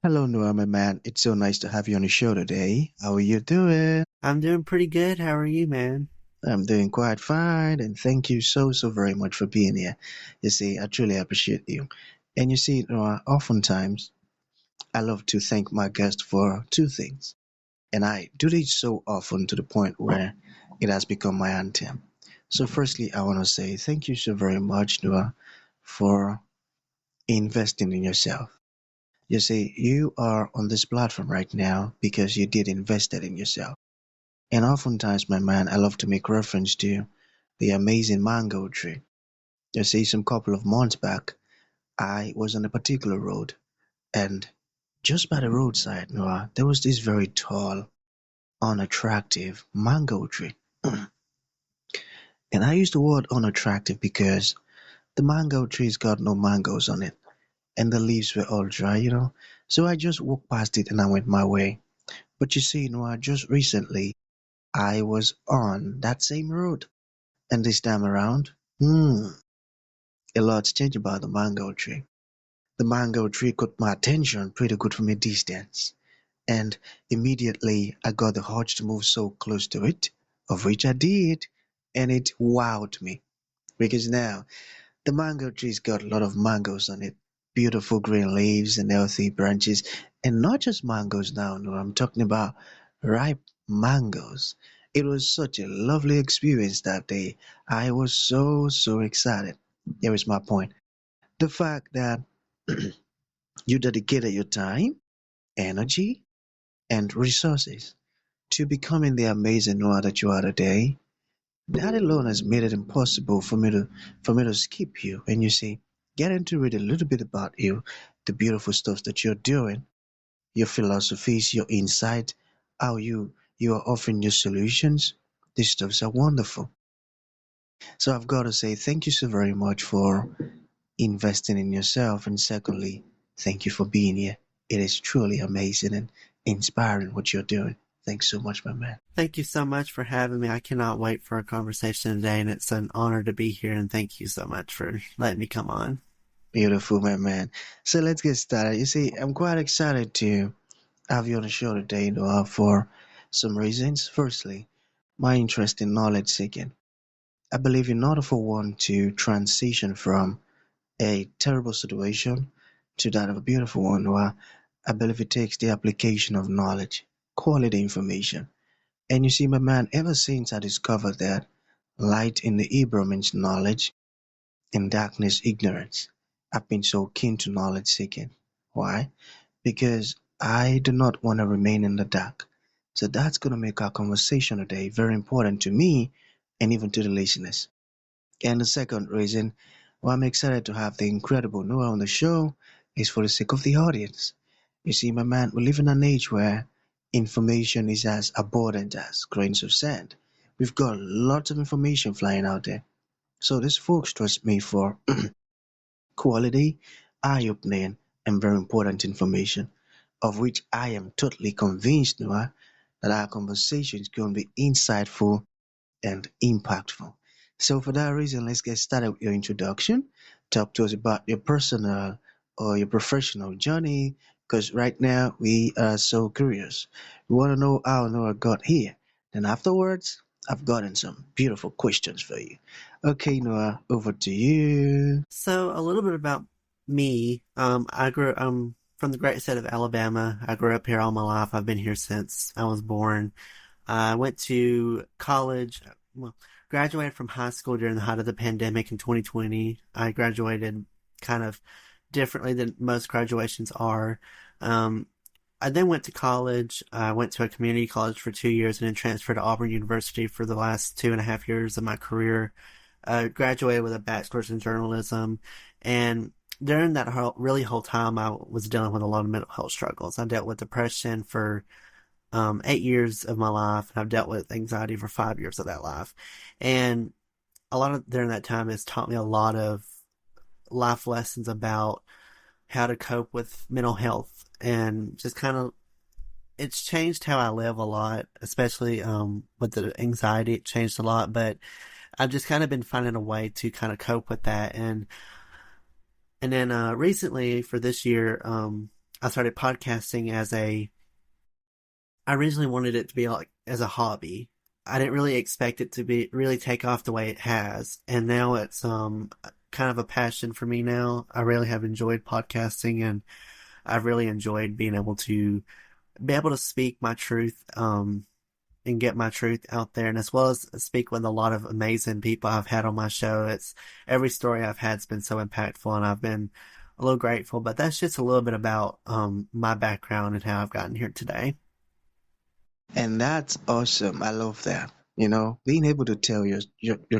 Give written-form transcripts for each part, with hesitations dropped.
Hello, Noah, my man. It's so nice to have you on the show today. How are you doing? I'm doing pretty good. How are you, man? I'm doing quite fine, and thank you so very much for being here. You see, I truly appreciate you. And you see, Noah, oftentimes I love to thank my guest for two things, and I do this so often to the point where it has become my anthem. So, firstly, I want to say thank you so very much, Noah, for investing in yourself. You see, you are on this platform right now because you did invested in yourself. And oftentimes, my man, I love to make reference to the amazing mango tree. You see, some couple of months back, I was on a particular road, and just by the roadside, Noah, there was this very tall, unattractive mango tree. And I use the word unattractive because the mango tree's got no mangoes on it, and the leaves were all dry. So I just walked past it and I went my way. But you see, Noah, just recently, I was on that same road. And this time around, a lot's changed about the mango tree. The mango tree caught my attention pretty good from a distance, and immediately I got the urge to move so close to it, of which I did, and it wowed me. Because now the mango tree's got a lot of mangoes on it, beautiful green leaves and healthy branches, and not just mangoes now, no, I'm talking about ripe mangoes. It was such a lovely experience that day. I was so excited. Here is my point. The fact that you dedicated your time, energy, and resources to becoming the amazing Noah that you are today, that alone has made it impossible for me to skip you. And you see, getting to read a little bit about you, the beautiful stuff that you're doing, your philosophies, your insight, how you are offering your solutions. These stuffs are wonderful. So I've got to say thank you so very much for investing in yourself, and secondly, thank you for being here. It is truly amazing and inspiring what you're doing. Thanks so much, my man. Thank you so much for having me. I cannot wait for our conversation today, and it's an honor to be here. And thank you so much for letting me come on. Beautiful, my man. So let's get started. You see, I'm quite excited to have you on the show today, Noah, for some reasons. Firstly, my interest in knowledge seeking. I believe in order for one to transition from a terrible situation to that of a beautiful one, Noah, I believe it takes the application of knowledge, quality information. And you see, my man, ever since I discovered that light in the Hebrew means knowledge and darkness ignorance, I've been so keen to knowledge seeking. Why? Because I do not want to remain in the dark. So that's going to make our conversation today very important to me and even to the listeners. And the second reason why I'm excited to have the incredible Noah on the show is for the sake of the audience. You see, my man, we live in an age where information is as abundant as grains of sand. We've got lots of information flying out there. So these folks trust me for quality, eye-opening, and very important information, of which I am totally convinced, Noah, that our conversation is going to be insightful and impactful. So, for that reason, let's get started with your introduction. Talk to us about your personal or your professional journey, because right now we are so curious. We want to know how Noah got here. Then, afterwards, I've gotten some beautiful questions for you. Okay, Noah, over to you. So, a little bit about me. I grew. From the great state of Alabama. I grew up here all my life. I've been here since I was born. I went to college. Well, graduated from high school during the height of the pandemic in 2020. I graduated kind of differently than most graduations are. Um, I then went to college. I went to a community college for 2 years and then transferred to Auburn University for the last 2.5 years of my career. Graduated with a bachelor's in journalism, and during that whole time, I was dealing with a lot of mental health struggles. I dealt with depression for 8 years of my life, and I've dealt with anxiety for 5 years of that life. And a lot of during that time has taught me a lot of life lessons about how to cope with mental health, and just kind of it's changed how I live a lot, especially with the anxiety. It changed a lot, but I've just kind of been finding a way to kind of cope with that. And then recently for this year, I started podcasting I originally wanted it to be like as a hobby. I didn't really expect it to be really take off the way it has. And now it's kind of a passion for me now. I really have enjoyed podcasting, and I've really enjoyed being able to speak my truth and get my truth out there, and as well as speak with a lot of amazing people I've had on my show. It's every story I've had's been so impactful, and I've been a little grateful. But that's just a little bit about my background and how I've gotten here today. And that's awesome. I love that. You know, being able to tell your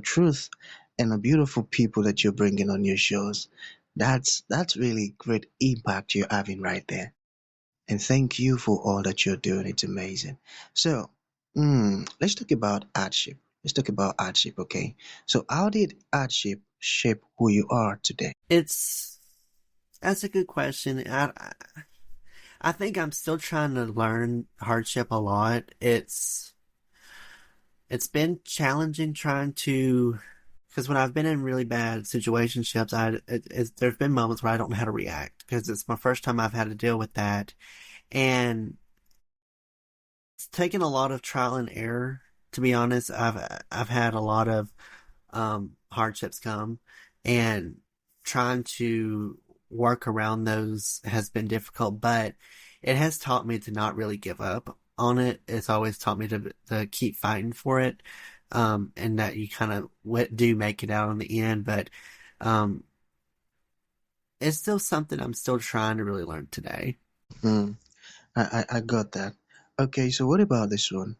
truth and the beautiful people that you're bringing on your shows, that's really great impact you're having right there. And thank you for all that you're doing. It's amazing. So, let's talk about hardship. Let's talk about hardship, okay? So, how did hardship shape who you are today? It's That's a good question. I think I'm still trying to learn hardship a lot. It's been challenging trying to, because when I've been in really bad situationships, there's been moments where I don't know how to react because it's my first time I've had to deal with that, and it's taken a lot of trial and error. To be honest, I've had a lot of hardships come, and trying to work around those has been difficult, but it has taught me to not really give up on it. It's always taught me to keep fighting for it, and that you kind of do make it out in the end, but um, it's still something I'm still trying to really learn today. Hmm, I got that. Okay, so what about this one?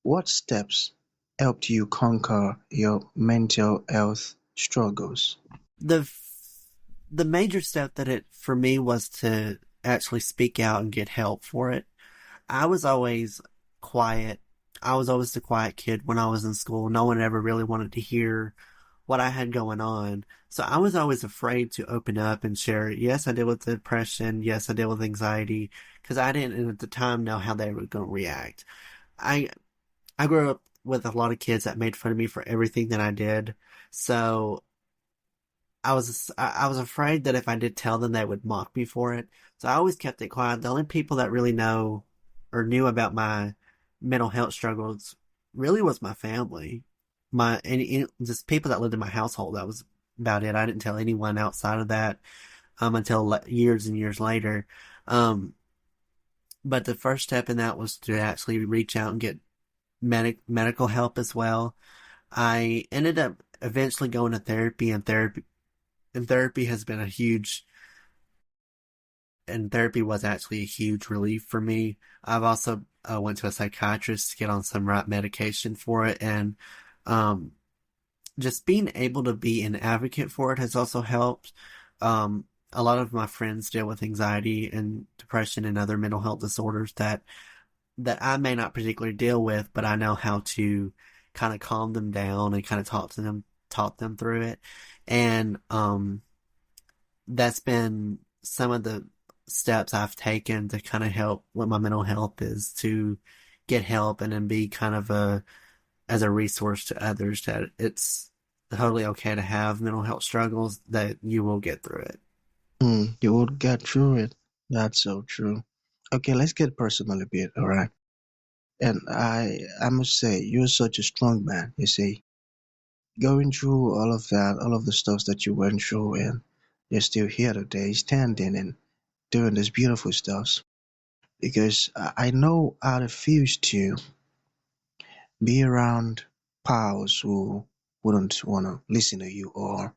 What steps helped you conquer your mental health struggles? The the major step that it for me was to actually speak out and get help for it. I was always quiet. I was always the quiet kid when I was in school. No one ever really wanted to hear what I had going on. So I was always afraid to open up and share. Yes, I deal with depression. Yes, I deal with anxiety because I didn't at the time know how they were going to react. I I grew up with a lot of kids that made fun of me for everything that I did. So I was afraid that if I did tell them, they would mock me for it. So I always kept it quiet. The only people that really know or knew about my mental health struggles really was my family, just people that lived in my household. That was about it. I didn't tell anyone outside of that until years and years later. Um, but the first step in that was to actually reach out and get medical help as well. I ended up eventually going to therapy, and therapy has been a huge and therapy was actually a huge relief for me. I've also went to a psychiatrist to get on some right medication for it, and um, just being able to be an advocate for it has also helped. A lot of my friends deal with anxiety and depression and other mental health disorders that I may not particularly deal with, but I know how to kind of calm them down and kind of talk them through it. And that's been some of the steps I've taken to kind of help with my mental health is to get help and then be kind of as a resource to others that it's totally okay to have mental health struggles, that you will get through it. You would get through it. That's so true. Okay, let's get personal a bit, all right? And I must say, you're such a strong man, you see. Going through all of that, all of the stuff that you went through, and you're still here today, standing and doing this beautiful stuff. Because I know how it feels to be around pals who wouldn't want to listen to you or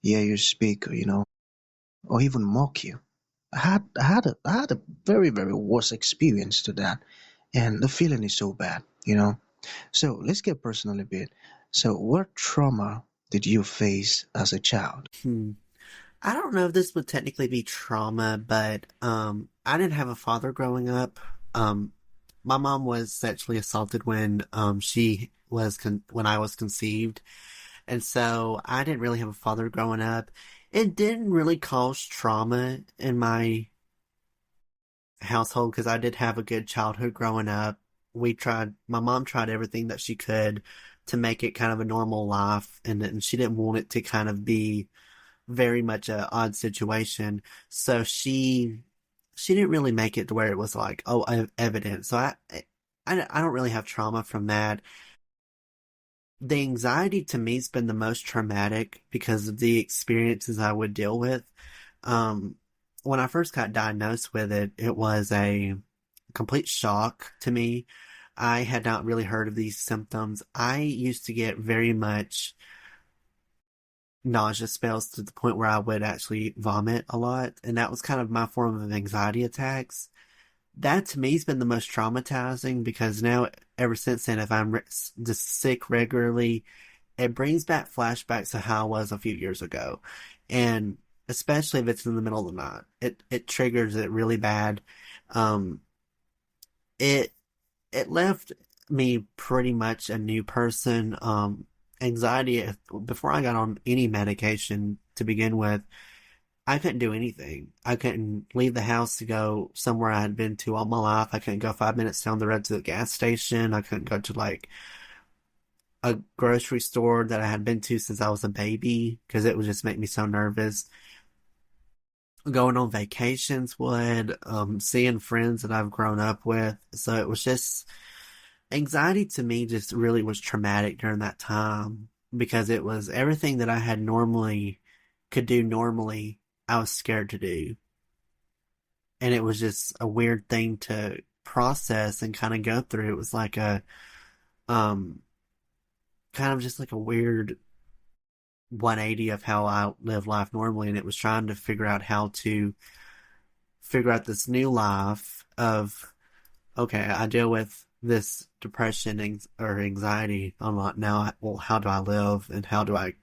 hear you speak, or even mock you. I had a very, very worse experience to that, and the feeling is so bad. So let's get personal a bit. So, what trauma did you face as a child? Hmm. I don't know if this would technically be trauma, but I didn't have a father growing up. Um, my mom was sexually assaulted when when I was conceived, and so I didn't really have a father growing up. It didn't really cause trauma in my household because I did have a good childhood growing up. My mom tried everything that she could to make it kind of a normal life, and she didn't want it to kind of be very much a odd situation. So she didn't really make it to where it was like, oh, evident. So I don't really have trauma from that. The anxiety to me has been the most traumatic because of the experiences I would deal with. Um, when I first got diagnosed with it, it was a complete shock to me. I had not really heard of these symptoms. I used to get very much nausea spells to the point where I would actually vomit a lot, and that was kind of my form of anxiety attacks. That to me has been the most traumatizing because now, ever since then, if I'm just sick regularly, it brings back flashbacks to how I was a few years ago. And especially if it's in the middle of the night, it triggers it really bad. Um, it it left me pretty much a new person. Anxiety, before I got on any medication to begin with, I couldn't do anything. I couldn't leave the house to go somewhere I had been to all my life. I couldn't go 5 minutes down the road to the gas station. I couldn't go to like a grocery store that I had been to since I was a baby because it would just make me so nervous. Going on vacations would, seeing friends that I've grown up with. So it was just anxiety to me just really was traumatic during that time because it was everything that I had normally could do normally, I was scared to do. And it was just a weird thing to process and kind of go through. It was like um, kind of just like a weird 180 of how I live life normally. And it was trying to figure out how to figure out this new life of, okay, I deal with this depression or anxiety a lot now. Well, how do I live and how do I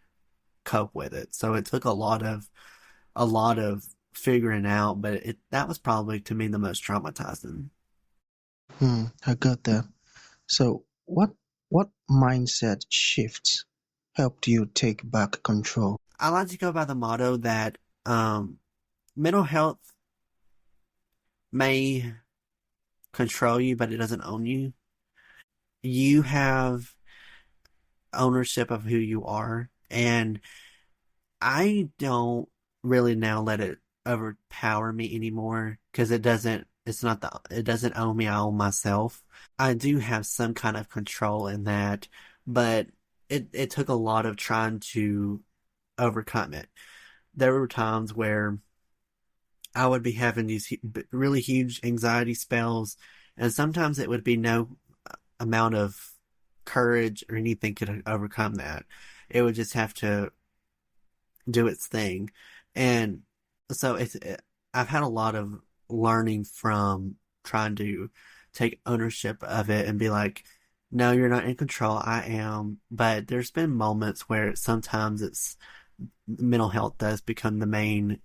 cope with it? So it took a lot of figuring out, but that was probably to me the most traumatizing. I got that. So, what mindset shifts helped you take back control? I like to go by the motto that mental health may control you, but it doesn't own you. You have ownership of who you are, and I don't really now let it overpower me anymore because it doesn't own me, I own myself. I do have some kind of control in that, but it took a lot of trying to overcome it. There were times where I would be having these really huge anxiety spells, and sometimes it would be no amount of courage or anything could overcome that. It would just have to do its thing. And so I've had a lot of learning from trying to take ownership of it and be like, no, you're not in control. I am. But there's been moments where sometimes it's mental health does become the main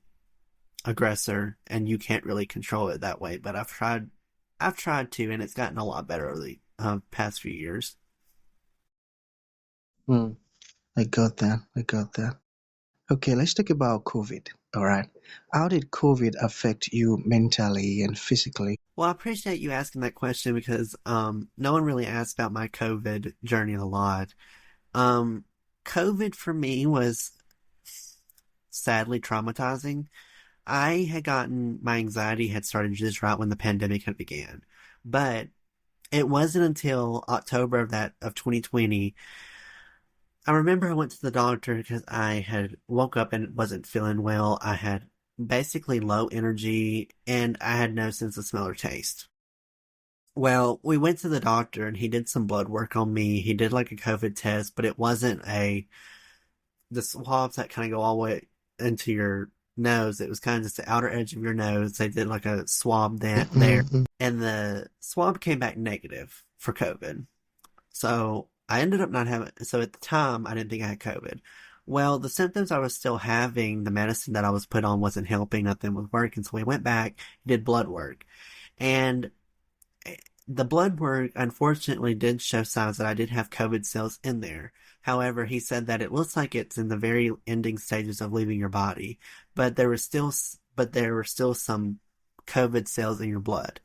aggressor and you can't really control it that way. But I've tried to, and it's gotten a lot better over the past few years. Hmm, I got that. I got that. Okay, let's talk about COVID. All right. How did COVID affect you mentally and physically? Well, I appreciate you asking that question because no one really asked about my COVID journey a lot. Um, COVID for me was sadly traumatizing. I had gotten my anxiety had started just right when the pandemic had began, but it wasn't until October of 2020. I remember I went to the doctor because I had woke up and wasn't feeling well. I had basically low energy and I had no sense of smell or taste. Well, we went to the doctor and he did some blood work on me. He did like a COVID test, but it wasn't the swabs that kind of go all the way into your nose. It was kind of just the outer edge of your nose. They did like a swab there, Mm-mm. and the swab came back negative for COVID. So I ended up not having, so at the time, I didn't think I had COVID. Well, the symptoms I was still having, the medicine that I was put on wasn't helping, nothing was working. So we went back, did blood work. And the blood work unfortunately did show signs that I did have COVID cells in there. However, he said that it looks like it's in the very ending stages of leaving your body, but there were still some COVID cells in your blood.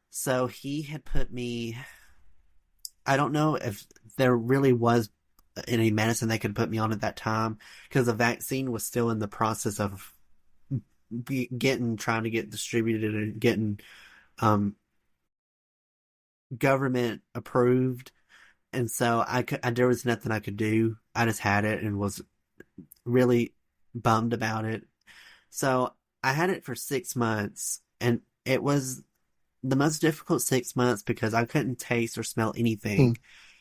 So he had put me, I don't know if there really was any medicine they could put me on at that time because the vaccine was still in the process of trying to get distributed and getting um, government approved. And so there was nothing I could do. I just had it and was really bummed about it. So I had it for 6 months, and it was the most difficult 6 months because I couldn't taste or smell Hmm. anything.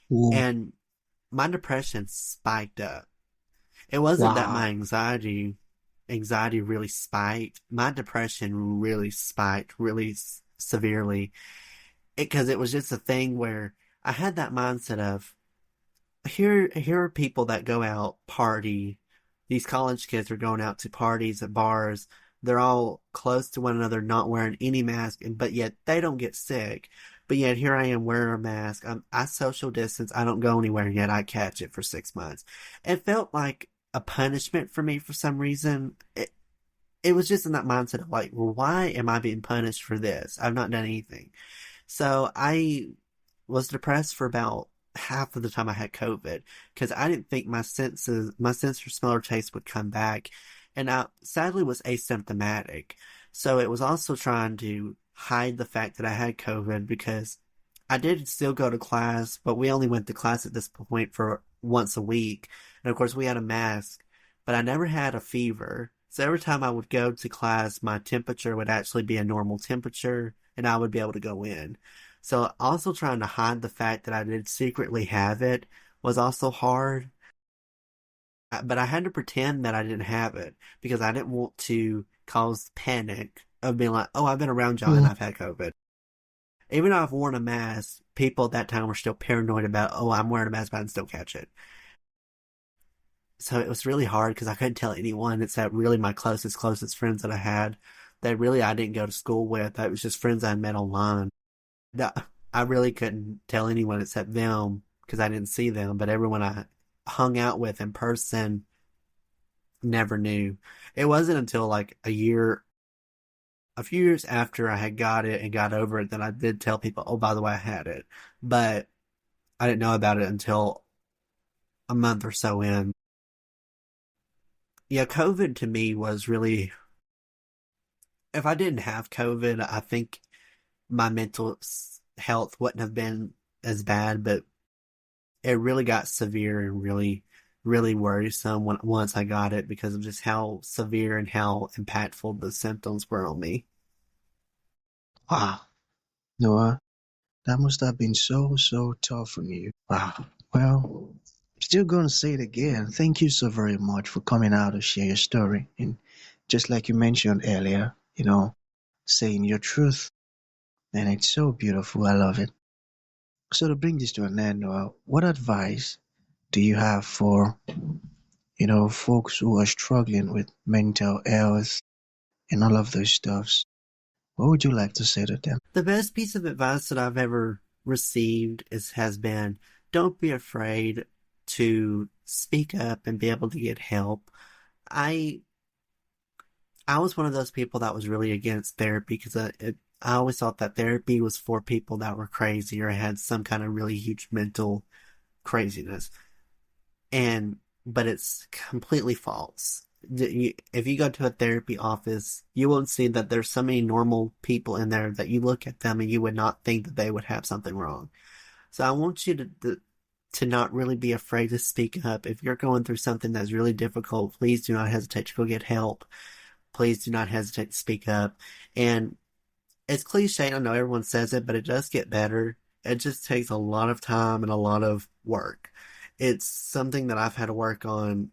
Whoa. And my depression spiked up. It wasn't that my Wow. anxiety really spiked. My depression really spiked really severely because it was just a thing where I had that mindset of here are people that go out party. These college kids are going out to parties at bars. They're all close to one another, not wearing any mask, but yet they don't get sick. But yet here I am wearing a mask. I social distance. I don't go anywhere, yet I catch it for 6 months. It felt like a punishment for me for some reason. It was just in that mindset of like, well, why am I being punished for this? I've not done anything. So I was depressed for about half of the time I had COVID because I didn't think my sense for smell or taste would come back. And I sadly was asymptomatic. So it was also trying to hide the fact that I had COVID because I did still go to class, but we only went to class at this point for once a week. And of course, we had a mask, but I never had a fever. So every time I would go to class, my temperature would actually be a normal temperature and I would be able to go in. So also trying to hide the fact that I did secretly have it was also hard. But I had to pretend that I didn't have it because I didn't want to cause panic of being like, oh, I've been around y'all and Hmm. I've had COVID. Even though I've worn a mask, people at that time were still paranoid about, oh, I'm wearing a mask, but I can still catch it. So it was really hard because I couldn't tell anyone except really my closest friends that I had that really I didn't go to school with. That was just friends I met online. That I really couldn't tell anyone except them because I didn't see them, but everyone I hung out with in person never knew. It wasn't until like a few years after I had got it and got over it that I did tell people, oh, by the way, I had it. But I didn't know about it until a month or so in. Yeah, COVID to me was really, if I didn't have COVID, I think my mental health wouldn't have been as bad, but it really got severe and really worrisome once I got it because of just how severe and how impactful the symptoms were on me. Wow. Noah, that must have been so, so tough on you. Wow. Well, still gonna say it again. Thank you so very much for coming out to share your story. And just like you mentioned earlier, saying your truth. And it's so beautiful. I love it. So to bring this to an end, Noah, what advice do you have for, folks who are struggling with mental health and all of those stuffs? What would you like to say to them? The best piece of advice that I've ever received has been don't be afraid to speak up and be able to get help. I I was one of those people that was really against therapy because I always thought that therapy was for people that were crazy or had some kind of really huge mental craziness. And but it's completely false. If you go to a therapy office, you won't see that there's so many normal people in there that you look at them and you would not think that they would have something wrong. So I want you to not really be afraid to speak up. If you're going through something that's really difficult, please do not hesitate to go get help. Please do not hesitate to speak up. And it's cliche, I know everyone says it, but it does get better. It just takes a lot of time and a lot of work. It's something that I've had to work on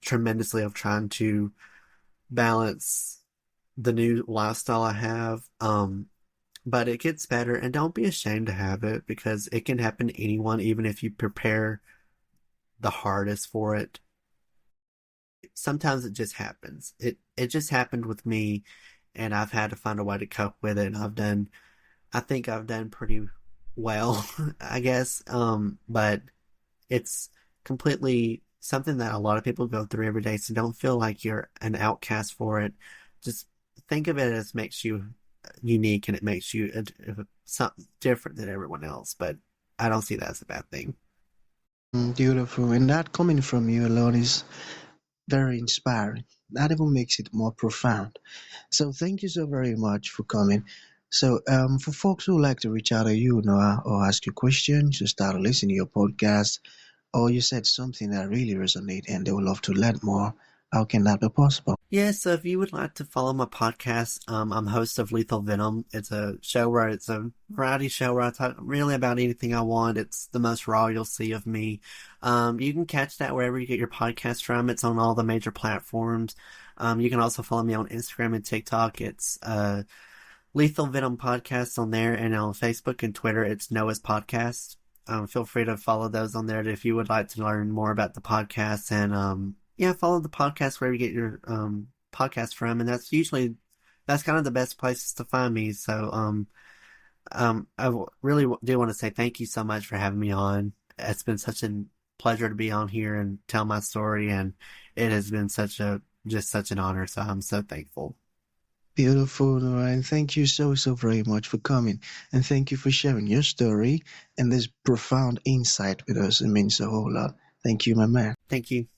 tremendously of trying to balance the new lifestyle I have. But it gets better and don't be ashamed to have it because it can happen to anyone, even if you prepare the hardest for it. Sometimes it just happens. It just happened with me and I've had to find a way to cope with it and I think I've done pretty well, I guess. But it's completely something that a lot of people go through every day. So don't feel like you're an outcast for it. Just think of it as makes you unique and it makes you something different than everyone else. But I don't see that as a bad thing. Beautiful. And that coming from you alone is very inspiring. that even makes it more profound. So thank you so very much for coming. So for folks who like to reach out to you, Noah, or ask you questions, to start listening to your podcast, or you said something that really resonated and they would love to learn more, how can that be possible? Yeah, so if you would like to follow my podcast, I'm host of Lethal Venom. It's a show where it's a variety show where I talk really about anything I want. It's the most raw you'll see of me. You can catch that wherever you get your podcast from. It's on all the major platforms. You can also follow me on Instagram and TikTok. It's Lethal Venom Podcast on there, and on Facebook and Twitter, it's Noah's Podcast. Feel free to follow those on there if you would like to learn more about the podcast, and yeah, follow the podcast wherever you get your podcast from, and that's kind of the best places to find me. So really do want to say thank you so much for having me on. It's been such a pleasure to be on here and tell my story, and it has been such an honor. So I'm so thankful. Beautiful, Noah, and thank you so very much for coming. And thank you for sharing your story and this profound insight with us. It means a whole lot. Thank you, my man. Thank you.